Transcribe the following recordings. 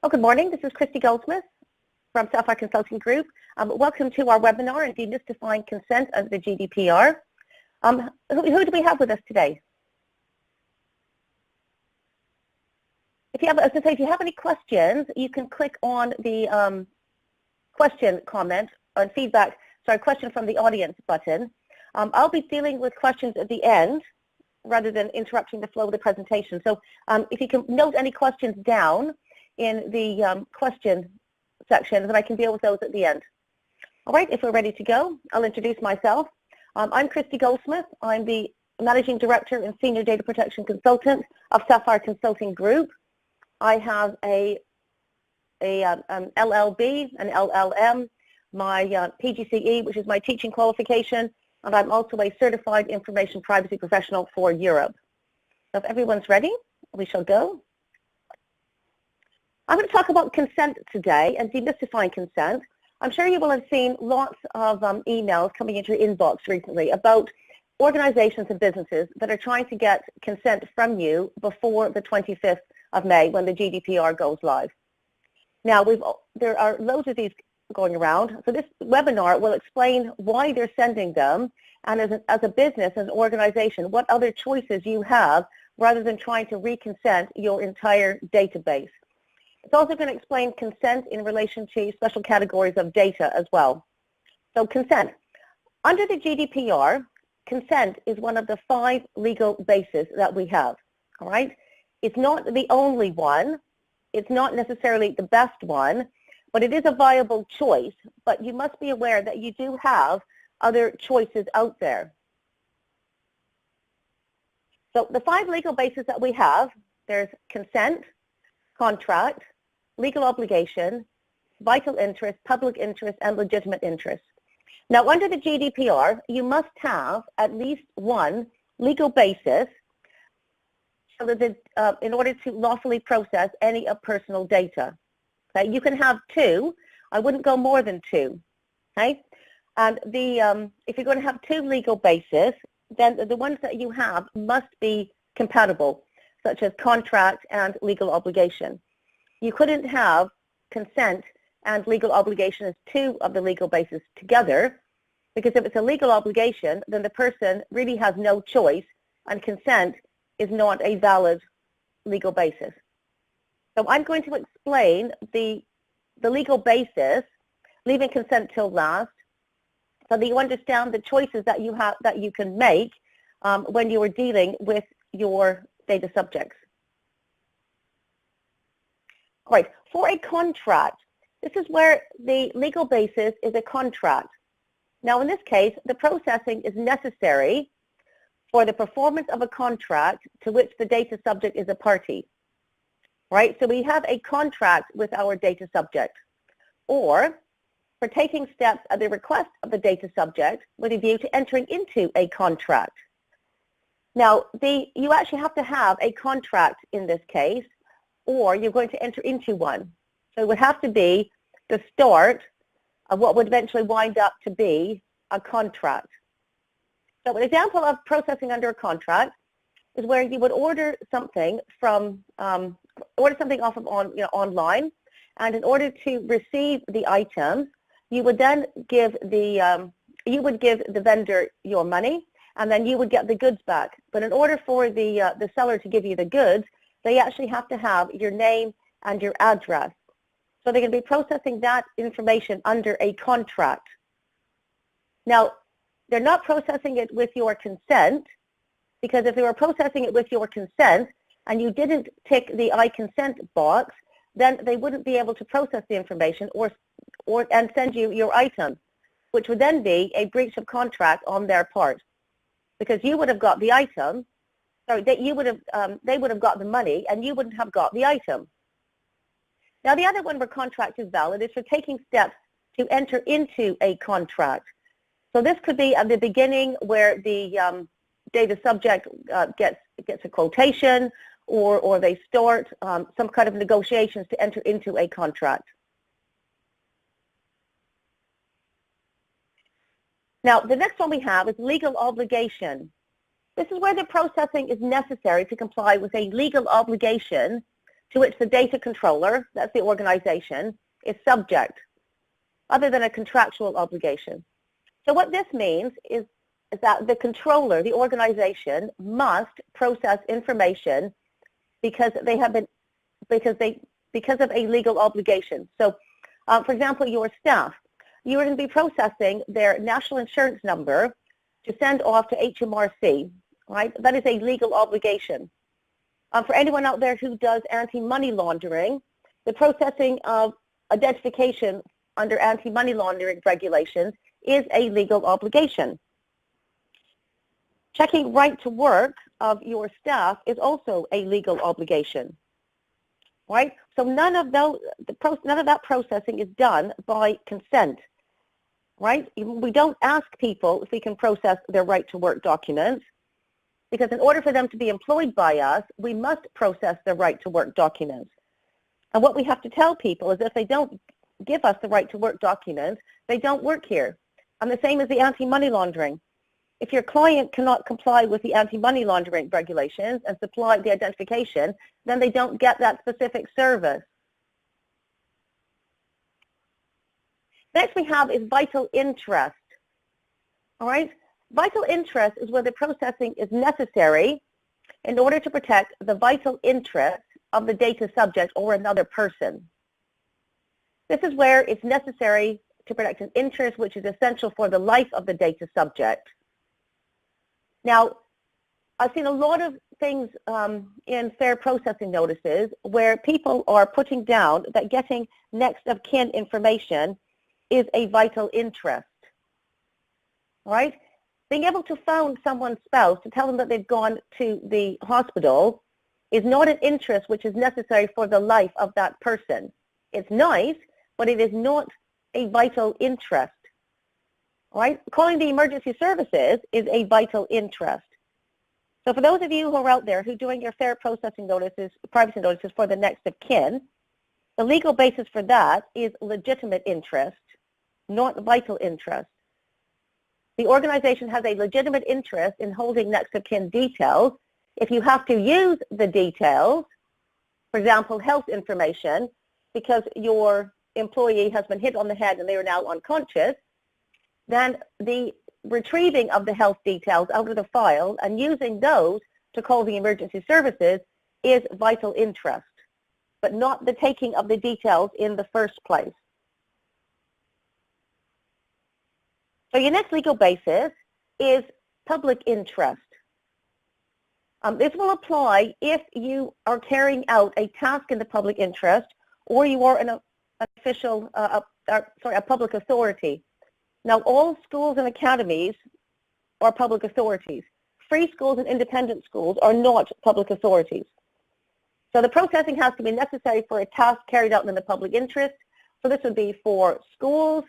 Oh, good morning. This is Kristy Gouldsmith from Sapphire Consulting Group. Welcome to our webinar on demystifying consent under the GDPR. Who do we have with us today? If you have any questions, you can click on the question comment on feedback. Sorry, question from the audience button. I'll be dealing with questions at the end rather than interrupting the flow of the presentation. So if you can note any questions down in the question section, then I can deal with those at the end. All right, if we're ready to go, I'll introduce myself. I'm Kristy Gouldsmith. I'm the Managing Director and Senior Data Protection Consultant of Sapphire Consulting Group. I have an LLB, an LLM, my PGCE, which is my teaching qualification, and I'm also a Certified Information Privacy Professional for Europe. So if everyone's ready, we shall go. I'm going to talk about consent today and demystifying consent. I'm sure you will have seen lots of emails coming into your inbox recently about organizations and businesses that are trying to get consent from you before the 25th of May when the GDPR goes live. Now, there are loads of these going around, so this webinar will explain why they're sending them, and as a business, as an organization, what other choices you have rather than trying to reconsent your entire database. It's also going to explain consent in relation to special categories of data as well. So consent. Under the GDPR, consent is one of the 5 legal bases that we have, all right? It's not the only one. It's not necessarily the best one, but it is a viable choice. But you must be aware that you do have other choices out there. So the 5 legal bases that we have, there's consent, contract, legal obligation, vital interest, public interest, and legitimate interest. Now, under the GDPR, you must have at least one legal basis so that in order to lawfully process any of personal data. Okay? You can have 2. I wouldn't go more than 2. Okay? And if you're going to have 2 legal bases, then the ones that you have must be compatible, such as contract and legal obligation. You couldn't have consent and legal obligation as 2 of the legal bases together, because if it's a legal obligation, then the person really has no choice, and consent is not a valid legal basis. So I'm going to explain the legal basis, leaving consent till last, so that you understand the choices that you have, that you can make when you are dealing with your data subjects. All right, for a contract, this is where the legal basis is a contract. Now, in this case, the processing is necessary for the performance of a contract to which the data subject is a party. Right? So we have a contract with our data subject, or for taking steps at the request of the data subject with a view to entering into a contract. Now, you actually have to have a contract in this case, or you're going to enter into one. So it would have to be the start of what would eventually wind up to be a contract. So an example of processing under a contract is where you would order something from off of online, and in order to receive the item, you would then give the vendor your money, and then you would get the goods back. But in order for the seller to give you the goods, they actually have to have your name and your address. So they're going to be processing that information under a contract. Now, they're not processing it with your consent, because if they were processing it with your consent and you didn't tick the I consent box, then they wouldn't be able to process the information and send you your item, which would then be a breach of contract on their part, because you would have got the item. Sorry, they would have got the money, and you wouldn't have got the item. Now, the other one where contract is valid is for taking steps to enter into a contract. So this could be at the beginning where the data subject gets a quotation, or they start some kind of negotiations to enter into a contract. Now, the next one we have is legal obligation. This is where the processing is necessary to comply with a legal obligation to which the data controller, that's the organization, is subject, other than a contractual obligation. So what this means is that the controller, the organization, must process information because they have been, because of a legal obligation. So, for example, your staff, you are going to be processing their national insurance number to send off to HMRC, right? That is a legal obligation. For anyone out there who does anti-money laundering, the processing of identification under anti-money laundering regulations is a legal obligation. Checking right to work of your staff is also a legal obligation, right? So none of that processing is done by consent, right? We don't ask people if we can process their right to work documents, because in order for them to be employed by us, we must process their right to work documents. And what we have to tell people is if they don't give us the right to work documents, they don't work here. And the same as the anti-money laundering. If your client cannot comply with the anti-money laundering regulations and supply the identification, then they don't get that specific service. Next we have is vital interest. All right? Vital interest is where the processing is necessary in order to protect the vital interest of the data subject or another person. This is where it's necessary to protect an interest which is essential for the life of the data subject. Now, I've seen a lot of things in fair processing notices where people are putting down that getting next of kin information is a vital interest, all right? Being able to phone someone's spouse to tell them that they've gone to the hospital is not an interest which is necessary for the life of that person. It's nice, but it is not a vital interest, all right? Calling the emergency services is a vital interest. So for those of you who are out there who are doing your fair processing notices, privacy notices for the next of kin, the legal basis for that is legitimate interest, not vital interest. The organization has a legitimate interest in holding next of kin details. If you have to use the details, for example, health information, because your employee has been hit on the head and they are now unconscious, then the retrieving of the health details out of the file and using those to call the emergency services is vital interest, but not the taking of the details in the first place. So your next legal basis is public interest. This will apply if you are carrying out a task in the public interest or you are an official, a public authority. Now, all schools and academies are public authorities. Free schools and independent schools are not public authorities. So the processing has to be necessary for a task carried out in the public interest. So this would be for schools,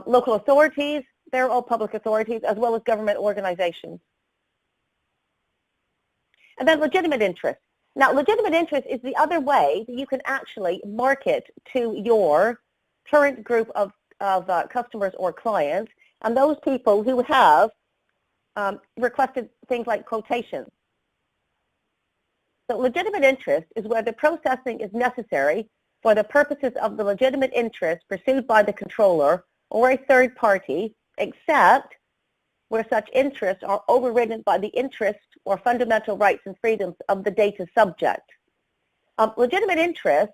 local authorities, they're all public authorities, as well as government organizations. And then legitimate interest. Now, legitimate interest is the other way that you can actually market to your current group of customers or clients, and those people who have requested things like quotations. So legitimate interest is where the processing is necessary for the purposes of the legitimate interest pursued by the controller or a third party, except where such interests are overridden by the interests or fundamental rights and freedoms of the data subject. Legitimate interest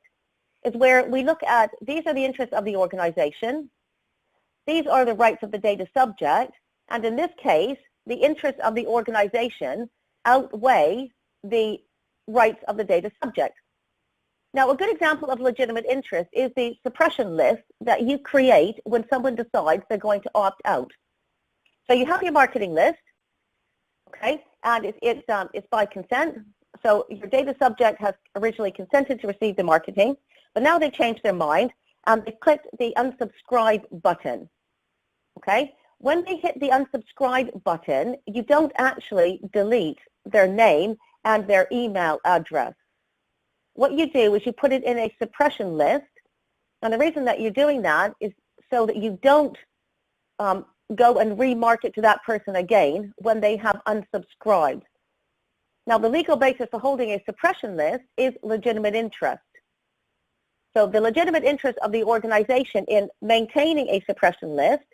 is where we look at, these are the interests of the organization, these are the rights of the data subject, and in this case, the interests of the organization outweigh the rights of the data subject. Now, a good example of legitimate interest is the suppression list that you create when someone decides they're going to opt out. So you have your marketing list, okay, and it's by consent. So your data subject has originally consented to receive the marketing, but now they've changed their mind and they've clicked the unsubscribe button, okay? When they hit the unsubscribe button, you don't actually delete their name and their email address. What you do is you put it in a suppression list, and the reason that you're doing that is so that you don't go and remarket to that person again when they have unsubscribed. Now, the legal basis for holding a suppression list is legitimate interest. So the legitimate interest of the organization in maintaining a suppression list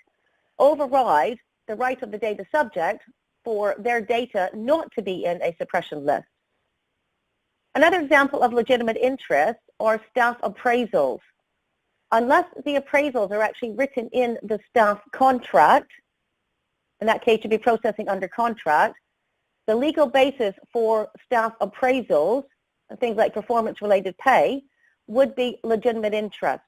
overrides the right of the data subject for their data not to be in a suppression list. Another example of legitimate interest are staff appraisals. Unless the appraisals are actually written in the staff contract, in that case you'd be processing under contract, the legal basis for staff appraisals, and things like performance-related pay, would be legitimate interest.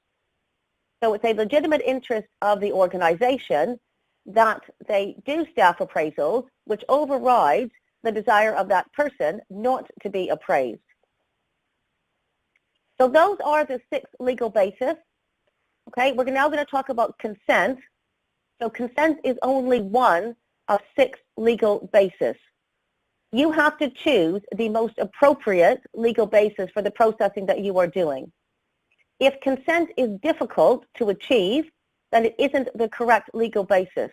So it's a legitimate interest of the organization that they do staff appraisals, which overrides the desire of that person not to be appraised. So those are the 6 legal bases. Okay, we're now going to talk about consent. So consent is only one of 6 legal bases. You have to choose the most appropriate legal basis for the processing that you are doing. If consent is difficult to achieve, then it isn't the correct legal basis.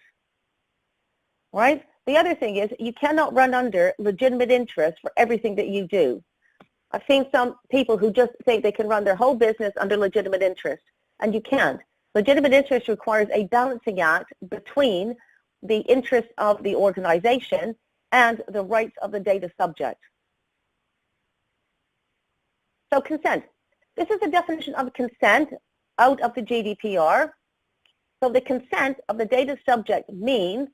Right? The other thing is you cannot run under legitimate interest for everything that you do. I've seen some people who just think they can run their whole business under legitimate interest, and you can't. Legitimate interest requires a balancing act between the interests of the organization and the rights of the data subject. So consent. This is the definition of consent out of the GDPR. So the consent of the data subject means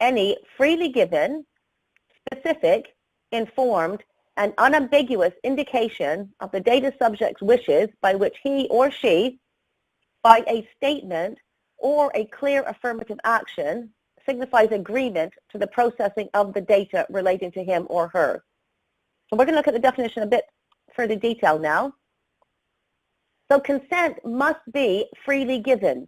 any freely given, specific, informed, and unambiguous indication of the data subject's wishes by which he or she, by a statement or a clear affirmative action, signifies agreement to the processing of the data relating to him or her. So we're going to look at the definition a bit further detail now. So consent must be freely given.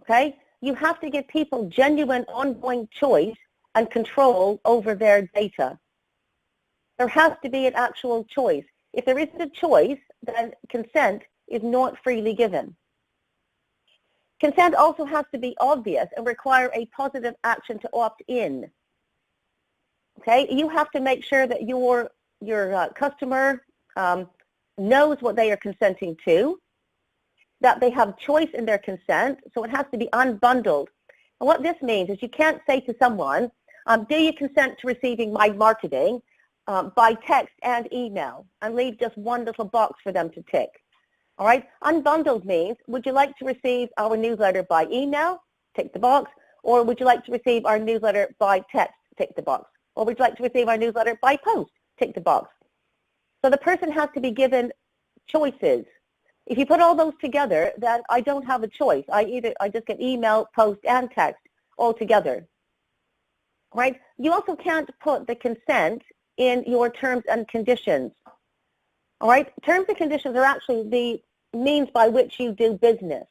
Okay? You have to give people genuine ongoing choice and control over their data. There has to be an actual choice. If there isn't a choice, then consent is not freely given. Consent also has to be obvious and require a positive action to opt in. Okay? You have to make sure that your customer knows what they are consenting to, that they have choice in their consent, so it has to be unbundled. And what this means is you can't say to someone, do you consent to receiving my marketing by text and email, and leave just one little box for them to tick. All right? Unbundled means, would you like to receive our newsletter by email? Tick the box. Or would you like to receive our newsletter by text? Tick the box. Or would you like to receive our newsletter by post? Tick the box. So the person has to be given choices. If you put all those together, then I don't have a choice. I just get email, post, and text all together. Right? You also can't put the consent in your terms and conditions. All right? Terms and conditions are actually the means by which you do business.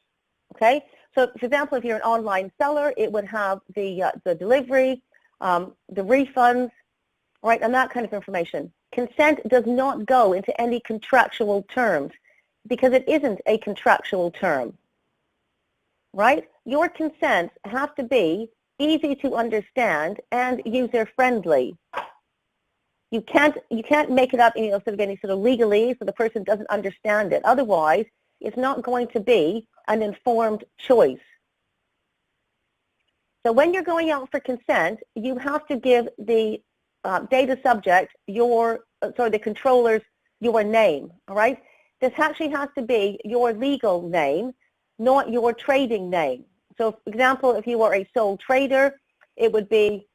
Okay? So, for example, if you're an online seller, it would have the delivery, the refunds, right, and that kind of information. Consent does not go into any contractual terms because it isn't a contractual term. Right? Your consents have to be easy to understand and user-friendly. You can't make it up in sort of any sort of legalese so the person doesn't understand it. Otherwise, it's not going to be an informed choice. So when you're going out for consent, you have to give the data subject the controllers your name. All right? This actually has to be your legal name, not your trading name. So, for example, if you were a sole trader, it would be,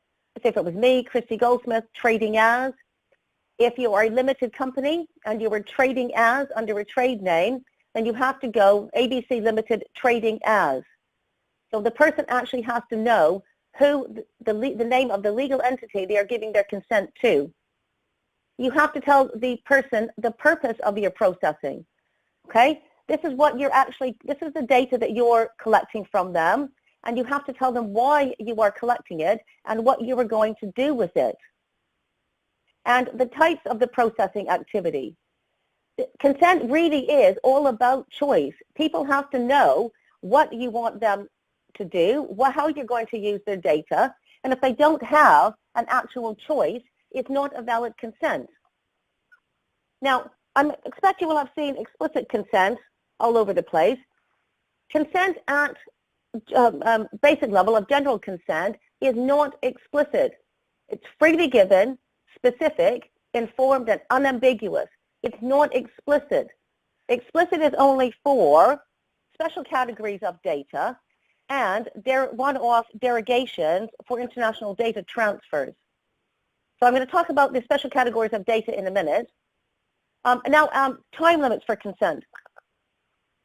say if it was me, Kristy Gouldsmith, trading as. If you are a limited company and you were trading as under a trade name, then you have to go ABC Limited Trading As. So the person actually has to know who the name of the legal entity they are giving their consent to. You have to tell the person the purpose of your processing. Okay? This is the data that you're collecting from them, and you have to tell them why you are collecting it and what you are going to do with it. And the types of the processing activity. Consent really is all about choice. People have to know what you want them to do, how you're going to use their data, and if they don't have an actual choice, is not a valid consent. Now, I expect you will have seen explicit consent all over the place. Consent at basic level of general consent is not explicit. It's freely given, specific, informed, and unambiguous. It's not explicit. Explicit is only for special categories of data and one-off derogations for international data transfers. So I'm going to talk about the special categories of data in a minute. Now, time limits for consent.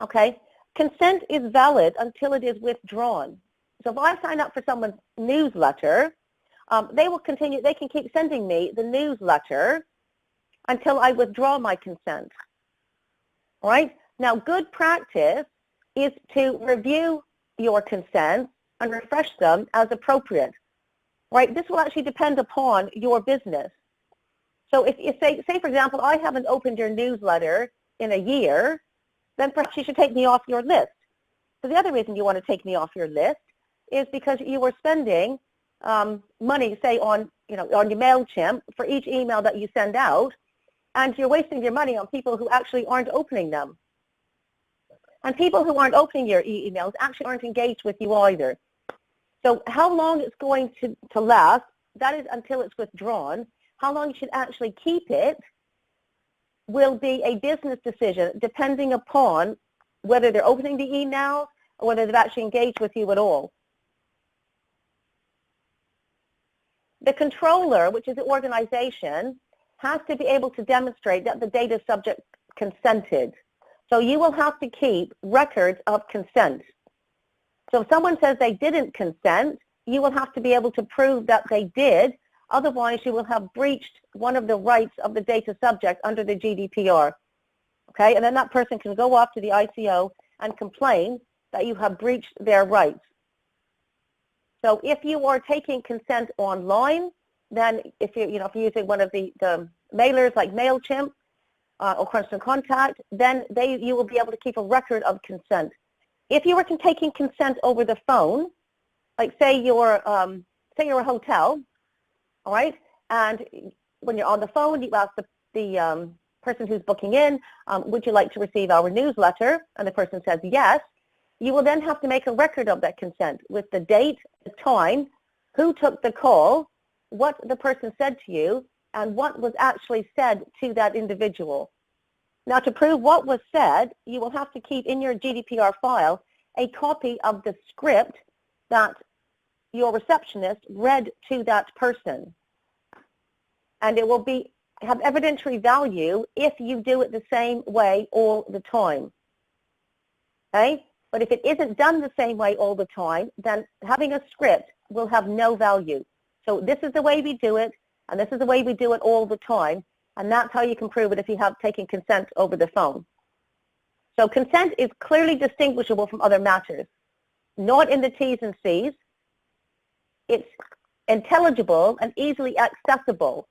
Okay, consent is valid until it is withdrawn. So if I sign up for someone's newsletter, they can keep sending me the newsletter until I withdraw my consent. All right, now good practice is to review your consents and refresh them as appropriate. Right, this will actually depend upon your business. So if you say for example, I haven't opened your newsletter in a year, then perhaps you should take me off your list. So the other reason you want to take me off your list is because you were spending money, say on your MailChimp for each email that you send out, and you're wasting your money on people who actually aren't opening them. And people who aren't opening your emails actually aren't engaged with you either. So how long it's going to last, that is until it's withdrawn. How long you should actually keep it will be a business decision depending upon whether they're opening the emails or whether they've actually engaged with you at all. The controller, which is the organization, has to be able to demonstrate that the data subject consented. So you will have to keep records of consent. So if someone says they didn't consent, you will have to be able to prove that they did. Otherwise, you will have breached one of the rights of the data subject under the GDPR. Okay, and then that person can go off to the ICO and complain that you have breached their rights. So if you are taking consent online, then if you're using one of the mailers like MailChimp or Constant Contact, then you will be able to keep a record of consent. If you were taking consent over the phone, like say you're a hotel, all right, and when you're on the phone, you ask the person who's booking in, would you like to receive our newsletter? And the person says yes. You will then have to make a record of that consent with the date, the time, who took the call, what the person said to you, and what was actually said to that individual. Now, to prove what was said, you will have to keep in your GDPR file a copy of the script that your receptionist read to that person. And it will have evidentiary value if you do it the same way all the time. Okay? But if it isn't done the same way all the time, then having a script will have no value. So this is the way we do it, and this is the way we do it all the time, and that's how you can prove it if you have taken consent over the phone. So consent is clearly distinguishable from other matters, not in the T's and C's. It's intelligible and easily accessible.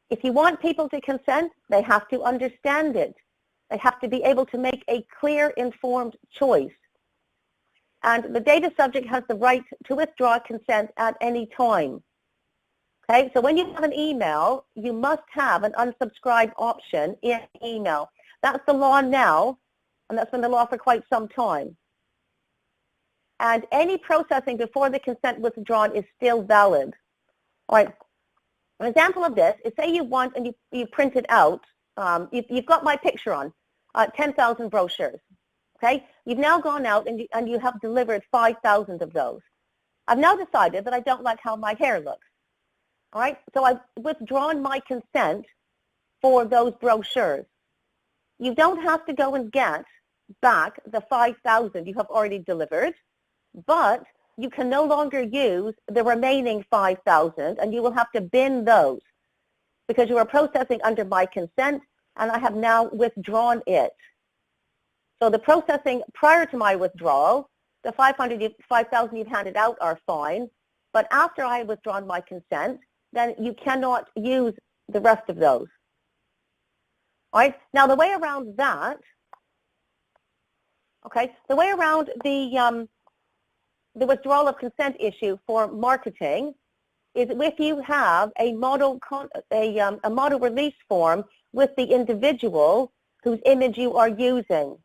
If you want people to consent, they have to understand it. They have to be able to make a clear, informed choice. And the data subject has the right to withdraw consent at any time. Okay, so when you have an email, you must have an unsubscribe option in email. That's the law now, and that's been the law for quite some time. And any processing before the consent withdrawn is still valid. All right, an example of this is say you want, and you print it out, you've got my picture on, 10,000 brochures. Okay, you've now gone out and you have delivered 5,000 of those. I've now decided that I don't like how my hair looks. All right, so I've withdrawn my consent for those brochures. You don't have to go and get back the 5,000 you have already delivered, but you can no longer use the remaining 5,000, and you will have to bin those because you are processing under my consent, and I have now withdrawn it. So the processing prior to my withdrawal, the 5,000 you've handed out are fine, but after I have withdrawn my consent, then you cannot use the rest of those. All right, now the way around that, okay, the way around the withdrawal of consent issue for marketing is if you have a model release form with the individual whose image you are using,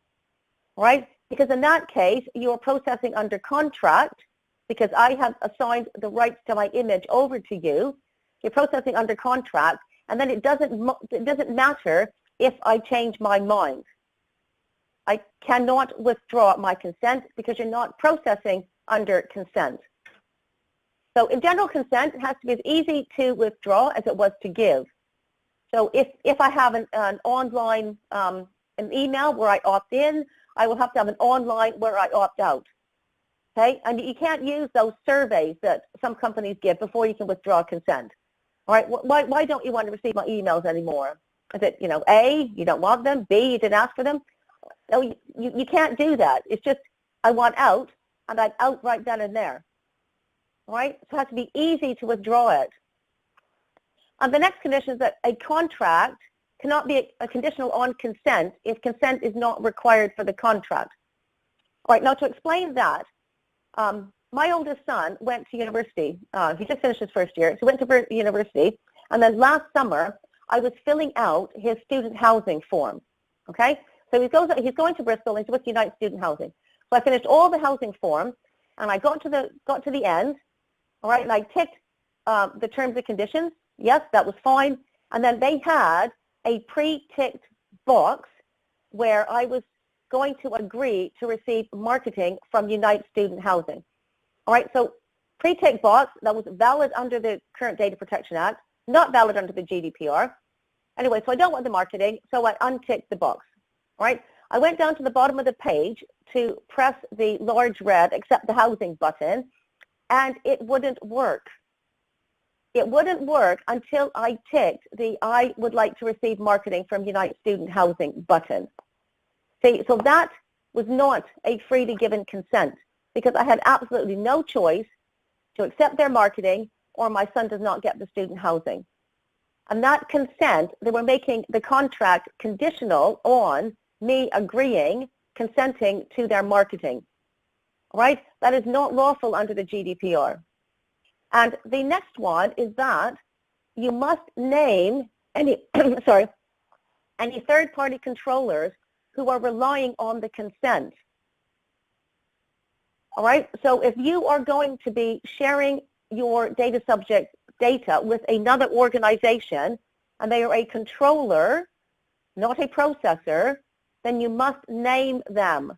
right? Because in that case, you are processing under contract, because I have assigned the rights to my image over to you. You're processing under contract, and then it doesn't matter if I change my mind. I cannot withdraw my consent because you're not processing under consent. So in general consent, it has to be as easy to withdraw as it was to give. So if I have an online, an email where I opt in, I will have to have an online where I opt out. Okay, and you can't use those surveys that some companies give before you can withdraw consent. All right, why don't you want to receive my emails anymore? Is it, A, you don't want them, B, you didn't ask for them? No, you can't do that. It's just, I want out, and I'm out right then and there. All right, so it has to be easy to withdraw it. And the next condition is that a contract cannot be a conditional on consent if consent is not required for the contract. All right, now to explain that, my oldest son went to university. He just finished his first year, so he went to university, and then last summer I was filling out his student housing form. Okay, so he's going to Bristol, and he's with United Student Housing. So I finished all the housing form, and I got to the end. All right, and I ticked the terms and conditions. Yes, that was fine. And then they had a pre-ticked box where I was going to agree to receive marketing from United Student Housing. All right, so pre-ticked box, that was valid under the current Data Protection Act, not valid under the GDPR. Anyway, so I don't want the marketing, so I unticked the box. All right, I went down to the bottom of the page to press the large red accept the housing button, and it wouldn't work. It wouldn't work until I ticked the I would like to receive marketing from United Student Housing button. See, so that was not a freely given consent because I had absolutely no choice to accept their marketing or my son does not get the student housing. And that consent, they were making the contract conditional on me agreeing, consenting to their marketing. Right? That is not lawful under the GDPR. And the next one is that you must name any, any third-party controllers who are relying on the consent. All right? So if you are going to be sharing your data subject data with another organization and they are a controller, not a processor, then you must name them.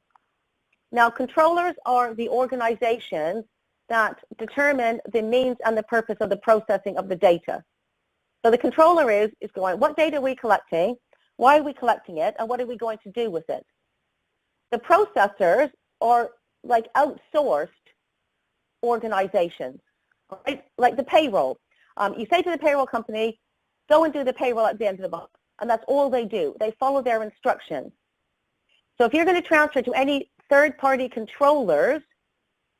Now, controllers are the organizations that determine the means and the purpose of the processing of the data. So the controller is going, what data are we collecting? Why are we collecting it? And what are we going to do with it? The processors are like outsourced organizations, right? Like the payroll. You say to the payroll company, go and do the payroll at the end of the month. And that's all they do. They follow their instructions. So if you're going to transfer to any third-party controllers,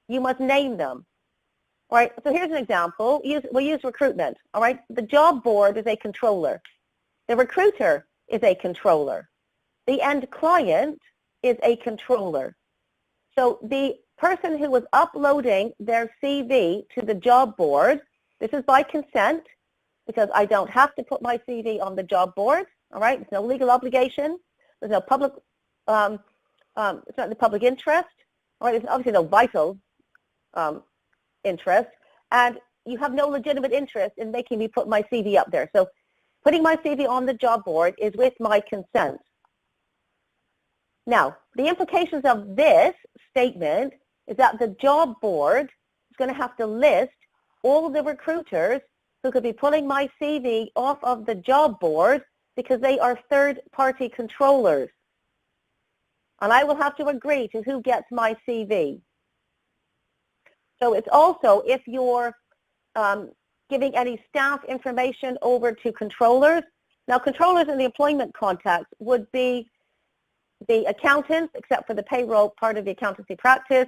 you must name them. All right, so here's an example. We'll use recruitment. All right, the job board is a controller. The recruiter is a controller. The end client is a controller. So the person who was uploading their CV to the job board, this is by consent because I don't have to put my CV on the job board. All right, there's no legal obligation. There's no public, it's not in the public interest. All right, there's obviously no vital interest, and you have no legitimate interest in making me put my CV up there. So putting my CV on the job board is with my consent. Now, the implications of this statement is that the job board is going to have to list all the recruiters who could be pulling my CV off of the job board because they are third-party controllers. And I will have to agree to who gets my CV. So it's also if you're giving any staff information over to controllers. Now, controllers in the employment context would be the accountants, except for the payroll part of the accountancy practice,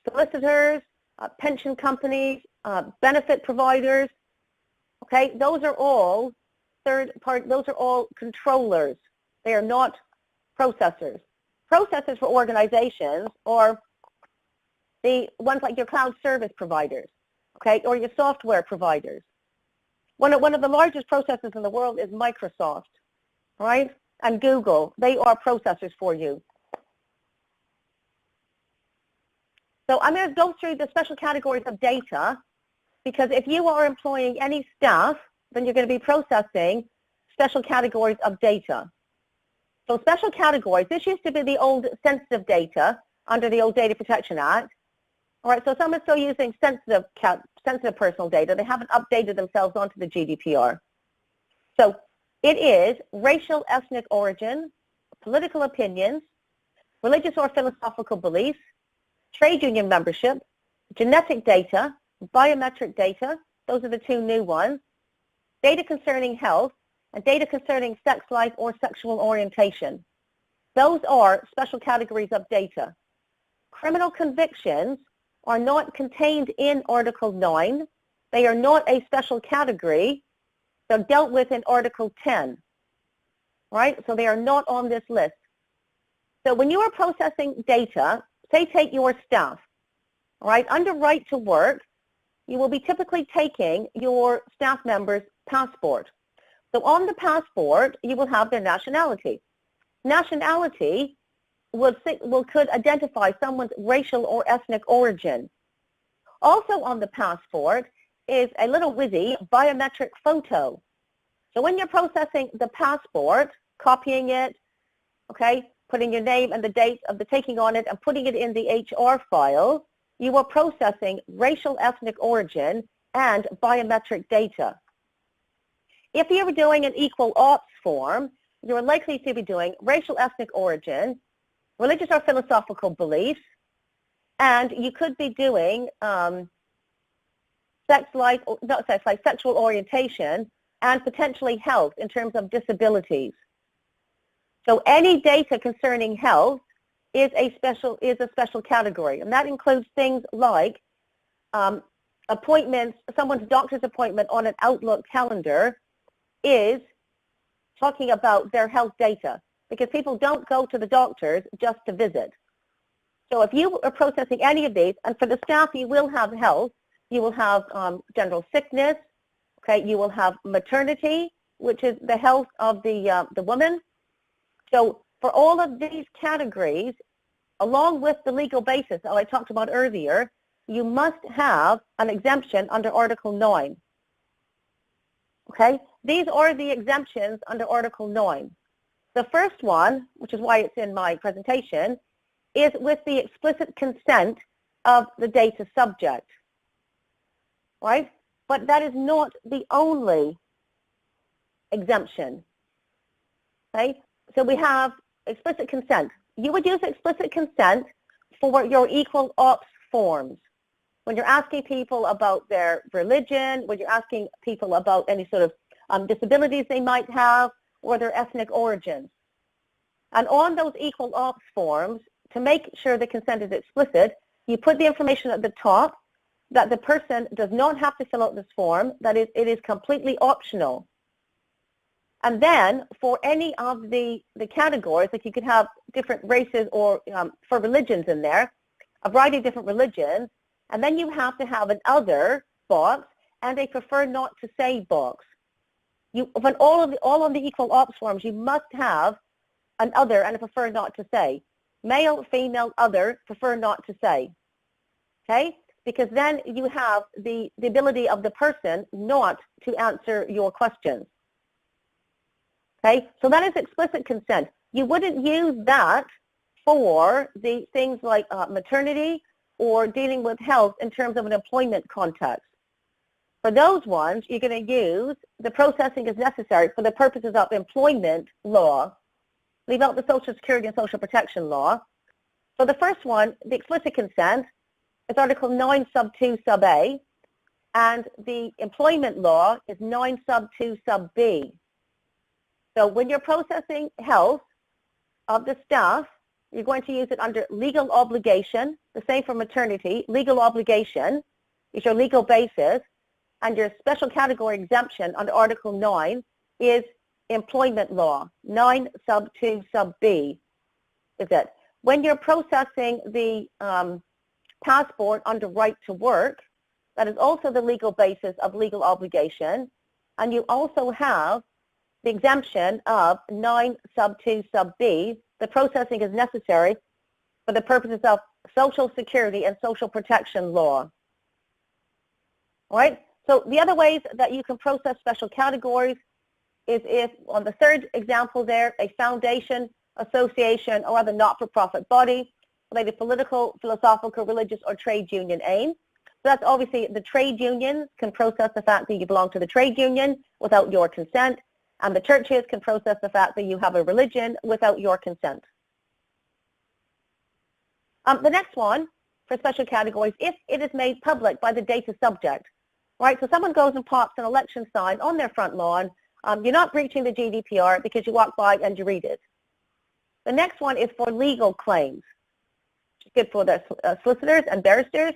solicitors, pension companies, benefit providers. Okay, those are all those are all controllers. They are not processors. Processors for organizations are the ones like your cloud service providers. okay, or your software providers. One of the largest processors in the world is Microsoft, right? And Google. They are processors for you. So I'm going to go through the special categories of data, because if you are employing any staff, then you're going to be processing special categories of data. So special categories, this used to be the old sensitive data under the old Data Protection Act. All right, so some are still using sensitive personal data. They haven't updated themselves onto the GDPR. So it is racial, ethnic origin, political opinions, religious or philosophical beliefs, trade union membership, genetic data, biometric data, those are the two new ones, data concerning health, and data concerning sex life or sexual orientation. Those are special categories of data. Criminal convictions are not contained in Article 9. They are not a special category. They're dealt with in Article 10, right? So they are not on this list. So when you are processing data, say take your staff, all right, under right to work, you will be typically taking your staff member's passport. So on the passport, you will have their nationality. Nationality could identify someone's racial or ethnic origin. Also on the passport is a little whizzy biometric photo. So when you're processing the passport, copying it, okay, putting your name and the date of the taking on it and putting it in the HR file, you are processing racial ethnic origin and biometric data. If you were doing an equal ops form, you're likely to be doing racial ethnic origin, religious or philosophical beliefs, and you could be doing sexual orientation and potentially health in terms of disabilities. So any data concerning health is a special category, and that includes things like appointments. Someone's doctor's appointment on an Outlook calendar is talking about their health data, because people don't go to the doctors just to visit. So if you are processing any of these, and for the staff you will have health, you will have general sickness, okay, you will have maternity, which is the health of the woman. So for all of these categories, along with the legal basis that I talked about earlier, you must have an exemption under Article 9. Okay, these are the exemptions under Article 9. The first one, which is why it's in my presentation, is with the explicit consent of the data subject, right? But that is not the only exemption, okay? So we have explicit consent. You would use explicit consent for your equal ops forms. When you're asking people about their religion, when you're asking people about any sort of disabilities they might have, or their ethnic origins. And on those equal ops forms, to make sure the consent is explicit, you put the information at the top that the person does not have to fill out this form, that it is completely optional. And then for any of the categories, like you could have different races or for religions in there, a variety of different religions, and then you have to have an other box and a prefer not to say box. When all on the equal ops forms, you must have an other and a prefer not to say. Male, female, other, prefer not to say. Okay? Because then you have the ability of the person not to answer your questions. Okay? So that is explicit consent. You wouldn't use that for the things like maternity or dealing with health in terms of an employment context. For those ones, you're going to use the processing is necessary for the purposes of employment law. Leave out the Social Security and Social Protection law. So the first one, the explicit consent, is Article 9 sub 2 sub A, and the employment law is 9 sub 2 sub B. So when you're processing health of the staff, you're going to use it under legal obligation. The same for maternity. Legal obligation is your legal basis, and your special category exemption under Article 9 is employment law, 9 sub 2 sub B is it. When you're processing the passport under right to work, That is also the legal basis of legal obligation. And you also have the exemption of 9 sub 2 sub B. The processing is necessary for the purposes of Social Security and social protection law. All right? So the other ways that you can process special categories is if, on the third example there, a foundation, association, or other not-for-profit body, related political, philosophical, religious, or trade union aim. So that's obviously the trade unions can process the fact that you belong to the trade union without your consent, and the churches can process the fact that you have a religion without your consent. The next one for special categories, if it is made public by the data subject, right? So someone goes and pops an election sign on their front lawn. You're not breaching the GDPR because you walk by and you read it. The next one is for legal claims, which is good for the solicitors and barristers.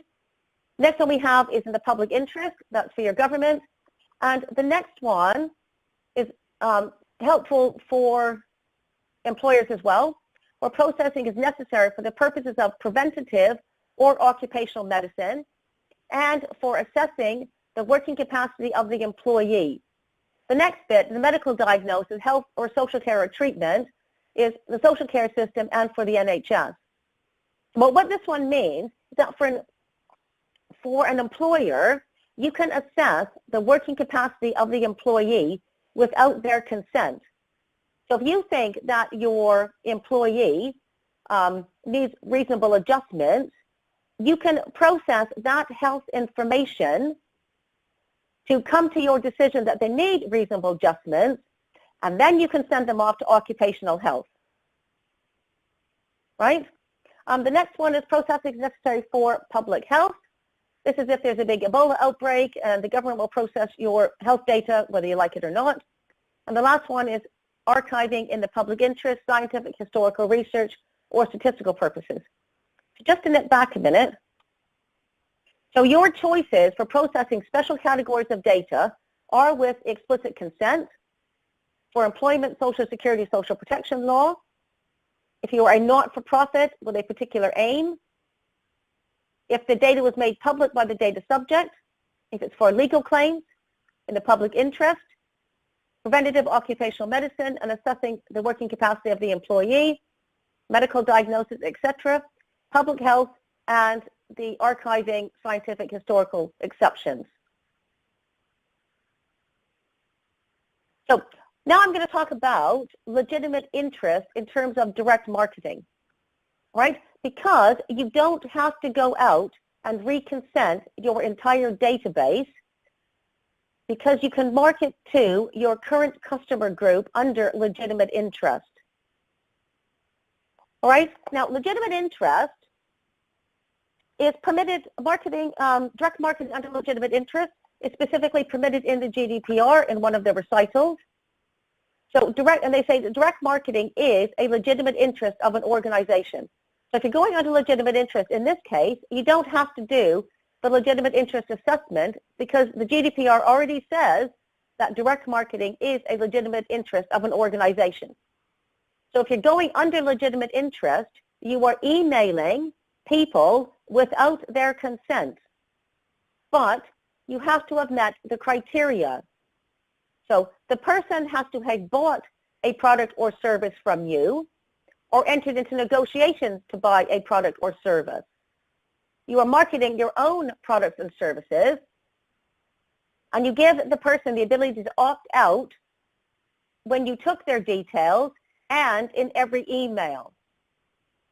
Next one we have is in the public interest. That's for your government. And the next one is helpful for employers as well, where processing is necessary for the purposes of preventative or occupational medicine and for assessing the working capacity of the employee. The next bit, the medical diagnosis, health or social care or treatment, is the social care system and for the NHS. But what this one means is that for an employer, you can assess the working capacity of the employee without their consent. So if you think that your employee needs reasonable adjustments, you can process that health information to come to your decision that they need reasonable adjustments, and then you can send them off to occupational health, right? The next one is processing necessary for public health. This is if there's a big Ebola outbreak and the government will process your health data whether you like it or not. And the last one is archiving in the public interest, scientific, historical research, or statistical purposes. So just to nip back a minute, so your choices for processing special categories of data are with explicit consent for employment, social security, social protection law, if you are a not-for-profit with a particular aim, if the data was made public by the data subject, if it's for legal claims, in the public interest, preventative occupational medicine and assessing the working capacity of the employee, medical diagnosis, etc., public health, and the archiving scientific historical exceptions. So now I'm going to talk about legitimate interest in terms of direct marketing, right? Because you don't have to go out and reconsent your entire database, because you can market to your current customer group under legitimate interest. All right, now legitimate interest is permitted marketing, direct marketing under legitimate interest is specifically permitted in the GDPR in one of the recitals. So and they say that direct marketing is a legitimate interest of an organization. So if you're going under legitimate interest, in this case, you don't have to do the legitimate interest assessment because the GDPR already says that direct marketing is a legitimate interest of an organization. So if you're going under legitimate interest, you are emailing people without their consent, but you have to have met the criteria. So the person has to have bought a product or service from you or entered into negotiations to buy a product or service. You are marketing your own products and services, and you give the person the ability to opt out when you took their details and in every email.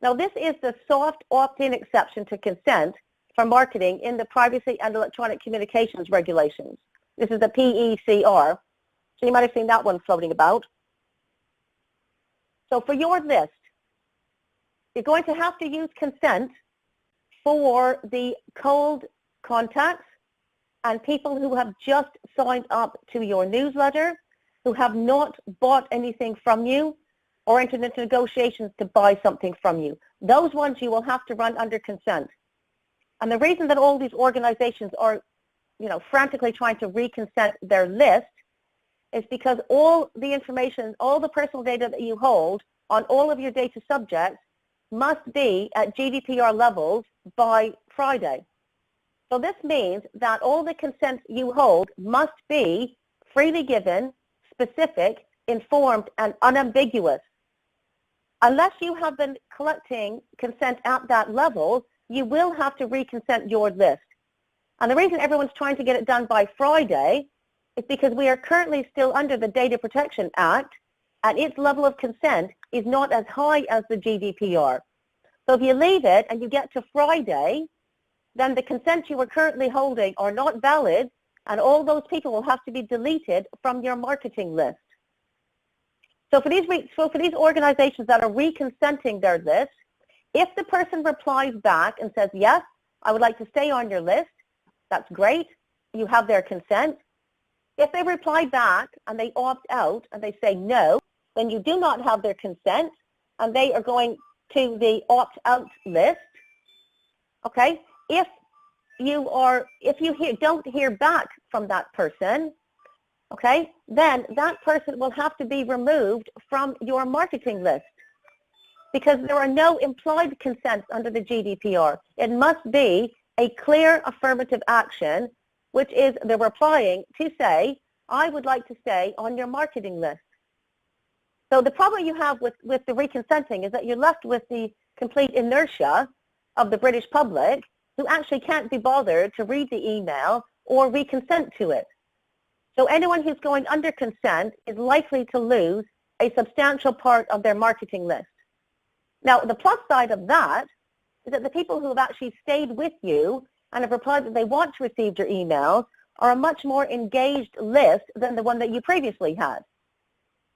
Now, this is the soft opt-in exception to consent for marketing in the Privacy and Electronic Communications Regulations. This is the PECR. So you might have seen that one floating about. So for your list, you're going to have to use consent for the cold contacts and people who have just signed up to your newsletter, who have not bought anything from you or entered into negotiations to buy something from you. Those ones you will have to run under consent. And the reason that all these organizations are, frantically trying to reconsent their list is because all the information, all the personal data that you hold on all of your data subjects must be at GDPR levels by Friday. So this means that all the consents you hold must be freely given, specific, informed, and unambiguous. Unless you have been collecting consent at that level, you will have to reconsent your list. And the reason everyone's trying to get it done by Friday is because we are currently still under the Data Protection Act, and its level of consent is not as high as the GDPR. So if you leave it and you get to Friday, then the consents you are currently holding are not valid, and all those people will have to be deleted from your marketing list. So for these organizations that are reconsenting their list, if the person replies back and says, yes, I would like to stay on your list, that's great. You have their consent. If they reply back and they opt out and they say no, then you do not have their consent, and they are going to the opt-out list. Okay? If you don't hear back from that person, okay, then that person will have to be removed from your marketing list, because there are no implied consents under the GDPR. It must be a clear affirmative action, which is the replying to say, I would like to stay on your marketing list. So the problem you have with the reconsenting is that you're left with the complete inertia of the British public, who actually can't be bothered to read the email or reconsent to it. So anyone who's going under consent is likely to lose a substantial part of their marketing list. Now, the plus side of that is that the people who have actually stayed with you and have replied that they want to receive your emails are a much more engaged list than the one that you previously had.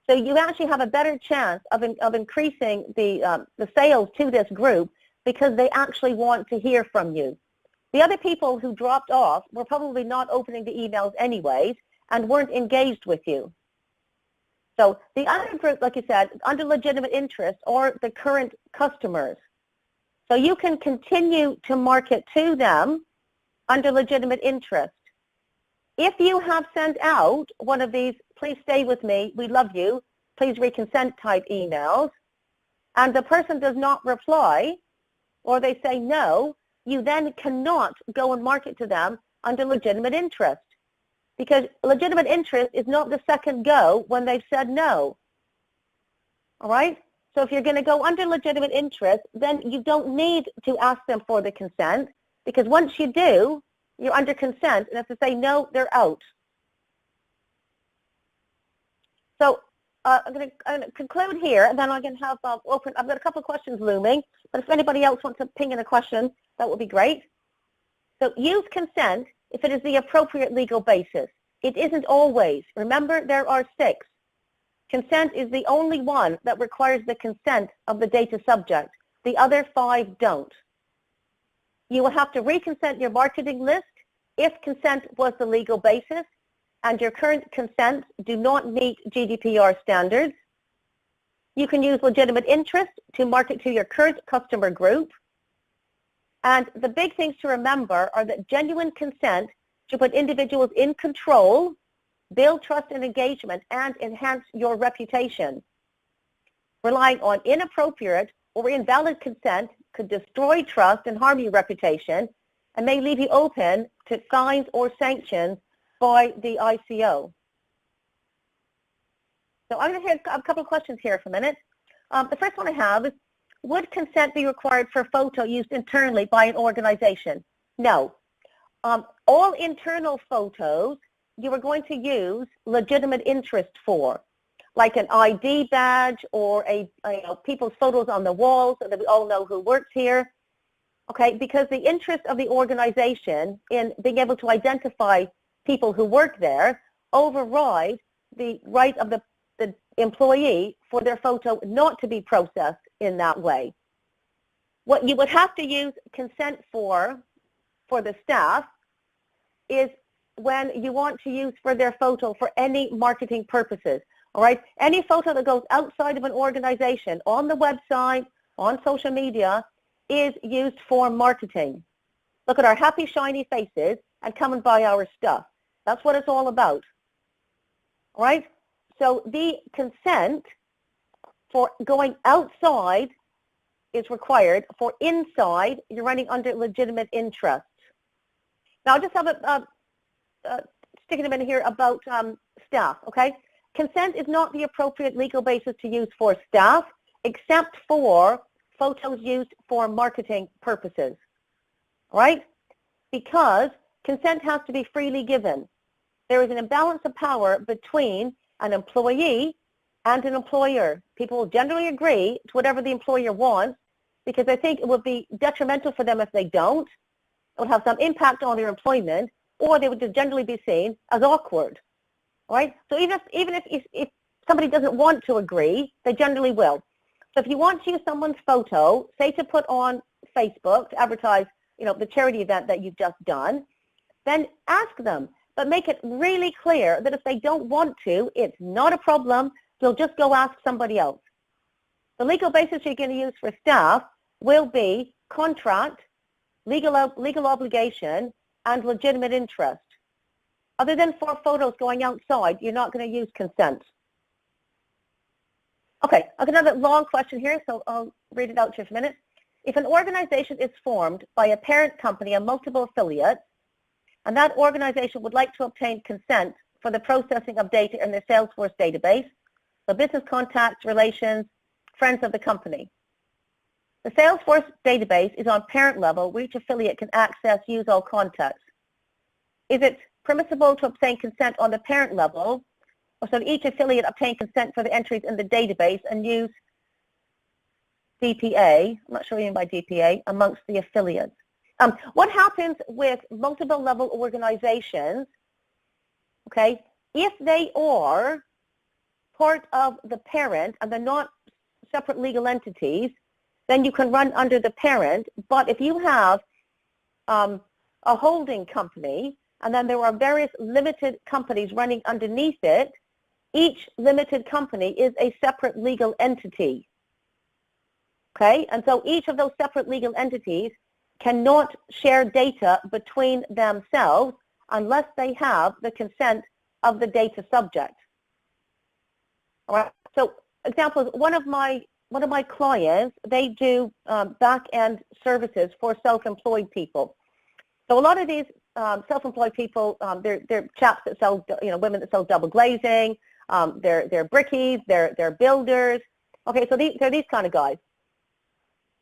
So you actually have a better chance of increasing the sales to this group, because they actually want to hear from you. The other people who dropped off were probably not opening the emails anyways and weren't engaged with you. So the other group, like you said, under legitimate interest, or the current customers. So you can continue to market to them under legitimate interest. If you have sent out one of these, please stay with me, we love you, please reconsent type emails, and the person does not reply, or they say no, you then cannot go and market to them under legitimate interest, because legitimate interest is not the second go when they've said no. All right? So if you're going to go under legitimate interest, then you don't need to ask them for the consent, because once you do, you're under consent, and if they say no, they're out. So I'm going to conclude here, and then I'm going to have open. I've got a couple of questions looming, but if anybody else wants to ping in a question, that would be great. So use consent if it is the appropriate legal basis. It isn't always. Remember, there are 6. Consent is the only one that requires the consent of the data subject. The other 5 don't. You will have to reconsent your marketing list if consent was the legal basis and your current consents do not meet GDPR standards. You can use legitimate interest to market to your current customer group. And the big things to remember are that genuine consent should put individuals in control, build trust and engagement, and enhance your reputation. Relying on inappropriate or invalid consent could destroy trust and harm your reputation, and may leave you open to fines or sanctions by the ICO. So I'm going to have a couple of questions here for a minute. The first one I have is, would consent be required for a photo used internally by an organization? No. All internal photos you are going to use legitimate interest for, like an ID badge or people's photos on the wall so that we all know who works here. Okay, because the interest of the organization in being able to identify people who work there override the right of the employee for their photo not to be processed in that way. What you would have to use consent for the staff is when you want to use for their photo for any marketing purposes. All right, any photo that goes outside of an organization, on the website, on social media, is used for marketing. Look at our happy, shiny faces and come and buy our stuff. That's what it's all about. All right? So the consent for going outside is required. For inside, you're running under legitimate interest. Now, I'll just have sticking a minute here about staff, okay? Consent is not the appropriate legal basis to use for staff, except for photos used for marketing purposes, right? Because consent has to be freely given. There is an imbalance of power between an employee and an employer. People will generally agree to whatever the employer wants because they think it would be detrimental for them if they don't. It would have some impact on their employment, or they would just generally be seen as awkward, right? So even if somebody doesn't want to agree, they generally will. So if you want to use someone's photo, say to put on Facebook to advertise, the charity event that you've just done, then ask them, but make it really clear that if they don't want to, it's not a problem. They'll just go ask somebody else. The legal basis you're going to use for staff will be contract, legal obligation, and legitimate interest. Other than for photos going outside, you're not going to use consent. Okay, I've got another long question here, so I'll read it out to you for a minute. If an organization is formed by a parent company and multiple affiliates, and that organization would like to obtain consent for the processing of data in their Salesforce database, the business contacts, relations, friends of the company. The Salesforce database is on parent level where each affiliate can access, use all contacts. Is it permissible to obtain consent on the parent level, or should each affiliate obtain consent for the entries in the database and use DPA, I'm not sure what you mean by DPA, amongst the affiliates? What happens with multiple level organizations, okay, if they are part of the parent and they're not separate legal entities, then you can run under the parent. But if you have a holding company and then there are various limited companies running underneath it, each limited company is a separate legal entity. Okay, and so each of those separate legal entities cannot share data between themselves unless they have the consent of the data subject. All right. So, examples. One of my clients, they do back-end services for self-employed people. So a lot of these self-employed people, they're chaps that sell, women that sell double glazing. They're brickies. They're builders. Okay, so they're these kind of guys.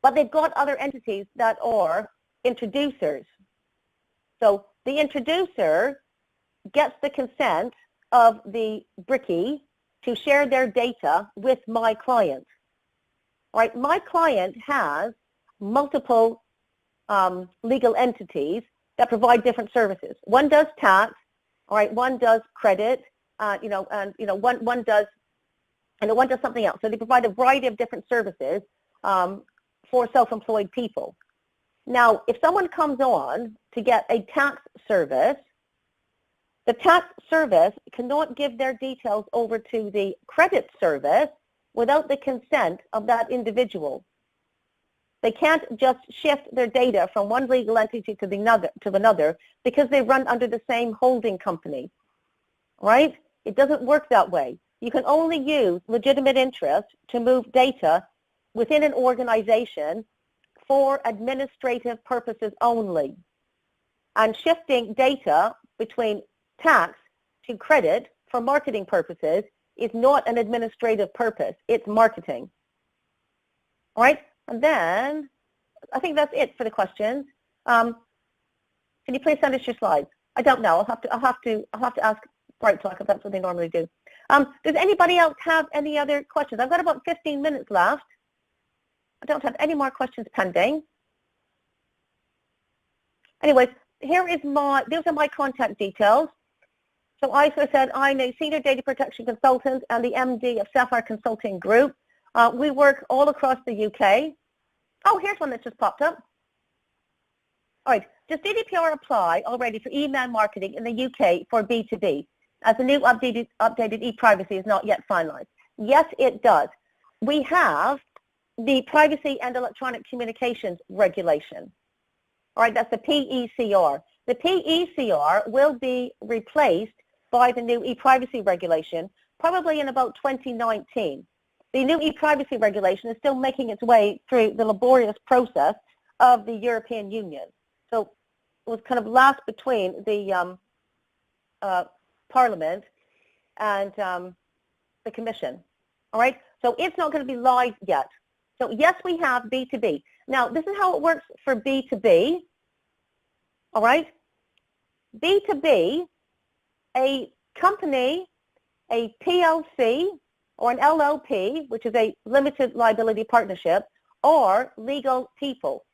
But they've got other entities that are introducers. So the introducer gets the consent of the brickie to share their data with my client. All right, my client has multiple legal entities that provide different services. One does tax, all right, one does credit, one does something else. So they provide a variety of different services for self-employed people. Now, if someone comes on to get a tax service, the tax service cannot give their details over to the credit service without the consent of that individual. They can't just shift their data from one legal entity to another because they run under the same holding company, right? It doesn't work that way. You can only use legitimate interest to move data within an organization for administrative purposes only. And shifting data between tax to credit for marketing purposes is not an administrative purpose, it's marketing. All right, and then I think that's it for the questions. Can you please send us your slides? I don't know. I'll have to ask BrightTALK if that's what they normally do. Does anybody else have any other questions? I've got about 15 minutes left. I don't have any more questions pending. Anyways, those are my contact details. So as I said, I'm a senior data protection consultant and the MD of Sapphire Consulting Group. We work all across the UK. Oh, here's one that just popped up. All right, does GDPR apply already for email marketing in the UK for B2B, as the new updated e-privacy is not yet finalized? Yes, it does. We have the Privacy and Electronic Communications Regulation. All right, that's the PECR. The PECR will be replaced by the new e-privacy regulation probably in about 2019. The new e-privacy regulation is still making its way through the laborious process of the European Union. So was kind of last between the Parliament and the Commission. All right, so it's not going to be live yet. So yes, we have B2B. Now, this is how it works for B2B. All right, B2B, a company, a PLC, or an LLP, which is a limited liability partnership, or legal people.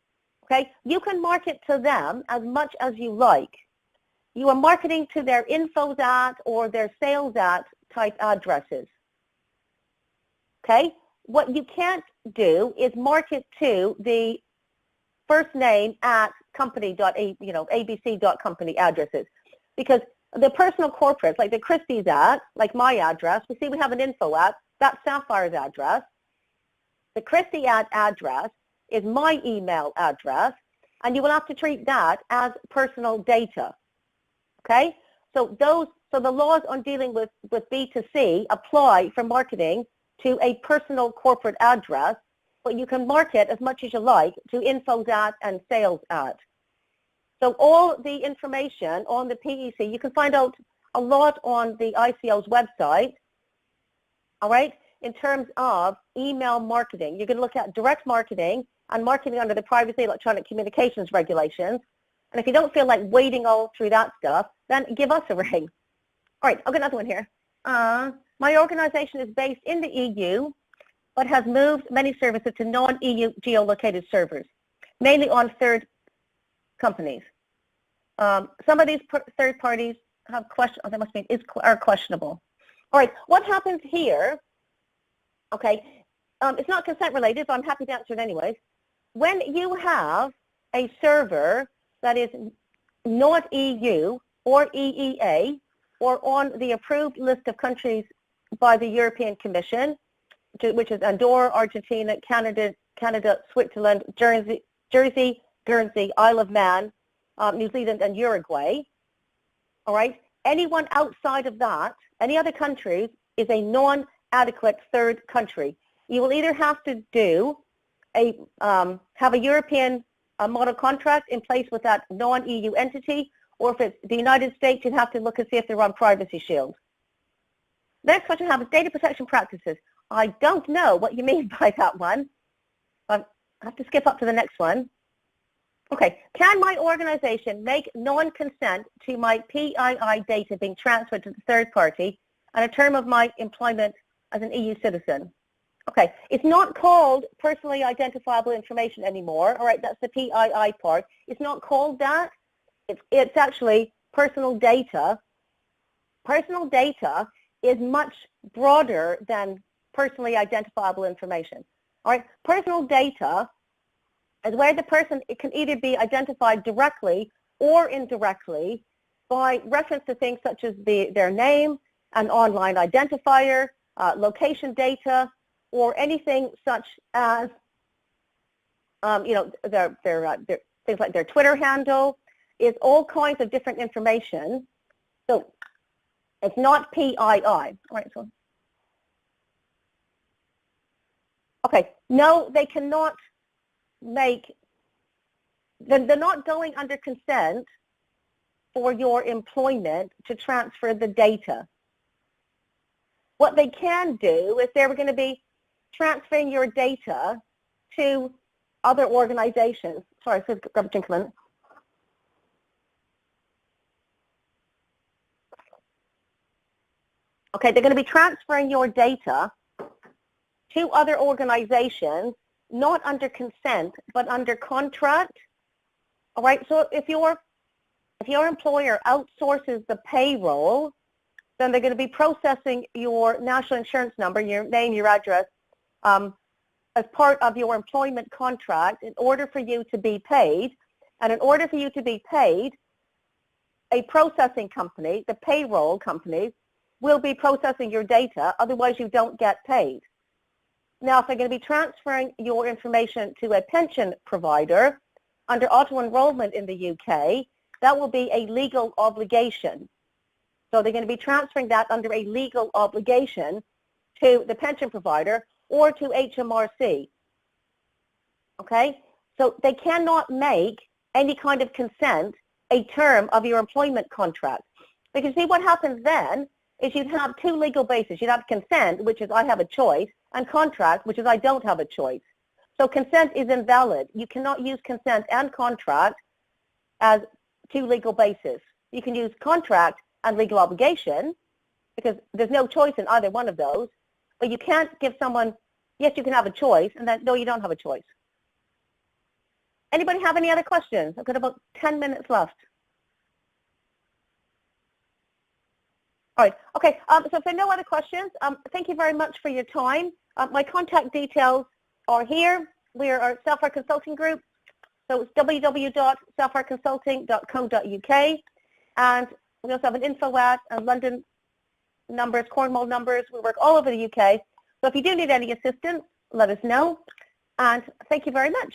Okay, you can market to them as much as you like. You are marketing to their infos at or their sales at type addresses. Okay, what you can't do is market to the first name at abc.company addresses, because the personal corporates, like the Kristy's at, like my address, we see we have an info at, that's Sapphire's address. The Kristy at address is my email address, and you will have to treat that as personal data. Okay, so the laws on dealing with B2C apply for marketing to a personal corporate address, but you can market as much as you like to infos at and sales at. So all the information on the PEC, you can find out a lot on the ICO's website, all right, in terms of email marketing. You can look at direct marketing and marketing under the Privacy Electronic Communications Regulations. And if you don't feel like wading all through that stuff, then give us a ring. All right, I'll get another one here. My organization is based in the EU, but has moved many services to non-EU geolocated servers, mainly on third companies. Some of these third parties have questions, they must mean are questionable. All right, what happens here, okay, it's not consent related, but I'm happy to answer it anyways. When you have a server that is not EU or EEA or on the approved list of countries by the European Commission, which is Andorra, Argentina, Canada, Switzerland, Jersey, Guernsey, Isle of Man, New Zealand, and Uruguay, all right? Anyone outside of that, any other countries, is a non-adequate third country. You will either have to do have a European model contract in place with that non-EU entity, or if it's the United States, you'd have to look and see if they're on Privacy Shield. The next question I have is data protection practices. I don't know what you mean by that one. I have to skip up to the next one. Okay, can my organization make non-consent to my PII data being transferred to the third party and a term of my employment as an EU citizen? Okay, it's not called personally identifiable information anymore. All right, that's the PII part. It's not called that. It's actually personal data. Personal data is much broader than personally identifiable information. All right, personal data is where the person, it can either be identified directly or indirectly by reference to things such as their name, an online identifier, location data, or anything such as, you know, their things like their Twitter handle, is all kinds of different information. So it's not PII. All right, so. Okay, no, they cannot make, they're not going under consent for your employment to transfer the data. What they can do is they're going to be transferring your data to other organizations. Sorry, so grab a drink a minute. Okay, they're going to be transferring your data to other organizations, not under consent, but under contract. All right, so if your employer outsources the payroll, then they're going to be processing your national insurance number, your name, your address, as part of your employment contract in order for you to be paid. And in order for you to be paid, a processing company, the payroll company, will be processing your data, otherwise you don't get paid. Now, if they're going to be transferring your information to a pension provider under auto-enrollment in the UK, that will be a legal obligation. So they're going to be transferring that under a legal obligation to the pension provider or to HMRC. Okay? So they cannot make any kind of consent a term of your employment contract. Because see, what happens then is you'd have two legal bases. You'd have consent, which is I have a choice, and contract, which is I don't have a choice. So consent is invalid. You cannot use consent and contract as two legal bases. You can use contract and legal obligation because there's no choice in either one of those, but you can't give someone, yes, you can have a choice, and then, no, you don't have a choice. Anybody have any other questions? I've got about 10 minutes left. All right, okay, so if there are no other questions, thank you very much for your time. My contact details are here. We are our Sapphire Consulting Group, so it's www.sapphireconsulting.co.uk, and we also have an info at and London numbers, Cornwall numbers. We work all over the UK, so if you do need any assistance, let us know, and thank you very much.